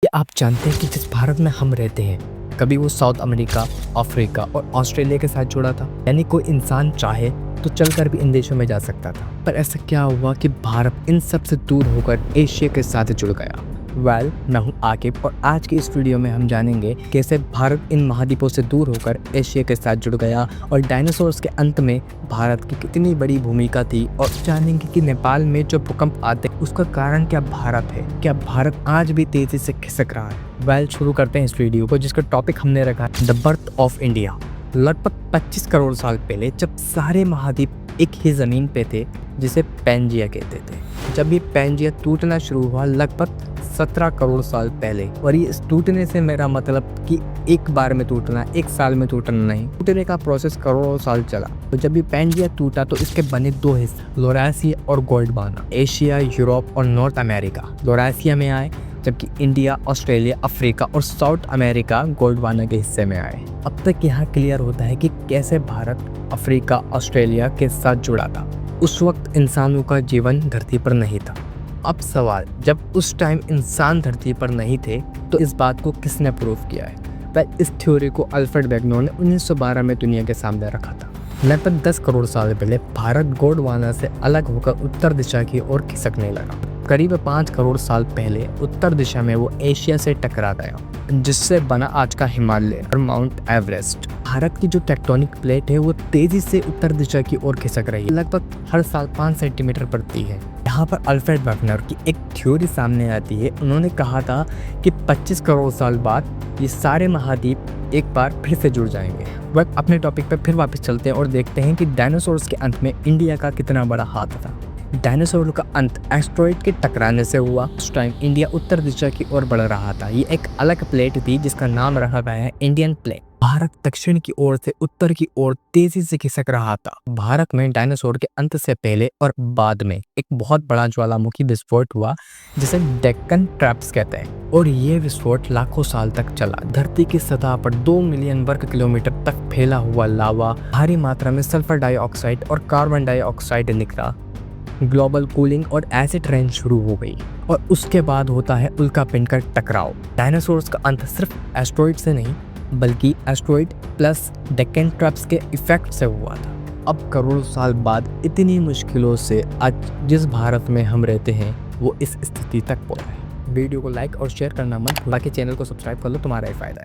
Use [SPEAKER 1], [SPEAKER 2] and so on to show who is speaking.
[SPEAKER 1] क्या आप जानते हैं कि जिस भारत में हम रहते हैं कभी वो साउथ अमेरिका, अफ्रीका और ऑस्ट्रेलिया के साथ जुड़ा था। यानी कोई इंसान चाहे तो चलकर भी इन देशों में जा सकता था। पर ऐसा क्या हुआ कि भारत इन सब से दूर होकर एशिया के साथ जुड़ गया। मैं हूँ आकिब और आज की इस वीडियो में हम जानेंगे कैसे भारत इन महाद्वीपों से दूर होकर एशिया के साथ जुड़ गया और डायनासोर्स के अंत में भारत की कितनी बड़ी भूमिका थी, और जानेंगे कि नेपाल में जो भूकंप आते हैं उसका कारण क्या भारत है। क्या भारत आज भी तेजी से खिसक रहा है। शुरू करते हैं इस वीडियो को, जिसका टॉपिक हमने रखा है द बर्थ ऑफ इंडिया। लगभग 25 करोड़ साल पहले जब सारे महाद्वीप एक ही जमीन पे थे, जिसे पैंजिया कहते थे, जब ये पैंजिया टूटना शुरू हुआ लगभग 17 करोड़ साल पहले। और ये इस टूटने से मेरा मतलब कि एक बार में टूटना, एक साल में टूटना नहीं, टूटने का प्रोसेस करोड़ों साल चला। तो जब ये पैंजिया टूटा तो इसके बने दो हिस्से, लौरासिया और गोल्डवाना। एशिया, यूरोप और नॉर्थ अमेरिका लौरासिया में आए, जबकि इंडिया, ऑस्ट्रेलिया, अफ्रीका और साउथ अमेरिका गोल्डवाना के हिस्से में आए। अब तक यहाँ क्लियर होता है कि कैसे भारत अफ्रीका, ऑस्ट्रेलिया के साथ जुड़ा था। उस वक्त इंसानों का जीवन धरती पर नहीं था। अब सवाल, जब उस टाइम इंसान धरती पर नहीं थे तो इस बात को किसने प्रूव किया है। इस थ्योरी को अल्फ्रेड वेगनर ने 1912 में दुनिया के सामने रखा था। लगभग 10 करोड़ साल पहले भारत गोंडवाना से अलग होकर उत्तर दिशा की ओर खिसकने लगा। करीब 5 करोड़ साल पहले उत्तर दिशा में वो एशिया से टकरा गया, जिससे बना आज का हिमालय और माउंट एवरेस्ट। भारत की जो टेक्टोनिक प्लेट है वो तेजी से उत्तर दिशा की ओर खिसक रही है, लगभग हर साल 5 सेंटीमीटर बढ़ती है। यहाँ पर अल्फ्रेड वेगनर की एक थ्योरी सामने आती है। उन्होंने कहा था कि 25 करोड़ साल बाद ये सारे महाद्वीप एक बार फिर से जुड़ जाएंगे। वह अपने टॉपिक पर फिर वापस चलते हैं और देखते हैं कि डायनासोर्स के अंत में इंडिया का कितना बड़ा हाथ था। डायनासोर का अंत एस्टेरॉयड के टकराने से हुआ। उस टाइम इंडिया उत्तर दिशा की ओर बढ़ रहा था। ये एक अलग प्लेट थी जिसका नाम रखा गया है इंडियन प्लेट। भारत दक्षिण की ओर से उत्तर की ओर तेजी से खिसक रहा था। भारत में डायनासोर के अंत से पहले और बाद में एक बहुत बड़ा ज्वालामुखी विस्फोट हुआ, जिसे डेक्कन ट्रैप्स कहते हैं, और ये विस्फोट लाखों साल तक चला। धरती की सतह पर 2 मिलियन वर्ग किलोमीटर तक फैला हुआ लावा, भारी मात्रा में सल्फर डाइऑक्साइड और कार्बन डाइऑक्साइड निकला। ग्लोबल कूलिंग और एसिड रेन शुरू हो गई, और उसके बाद होता है उल्कापिंड का टकराव। डायनासोर्स का अंत सिर्फ एस्टेरॉयड से नहीं बल्कि एस्टेरॉयड प्लस डेक्कन ट्रैप्स के इफेक्ट से हुआ था। अब करोड़ों साल बाद इतनी मुश्किलों से आज जिस भारत में हम रहते हैं वो इस स्थिति तक पहुंचा है। वीडियो को लाइक और शेयर करना मत भूलिए, बाकी चैनल को सब्सक्राइब कर लो, तुम्हारा ही फायदा है।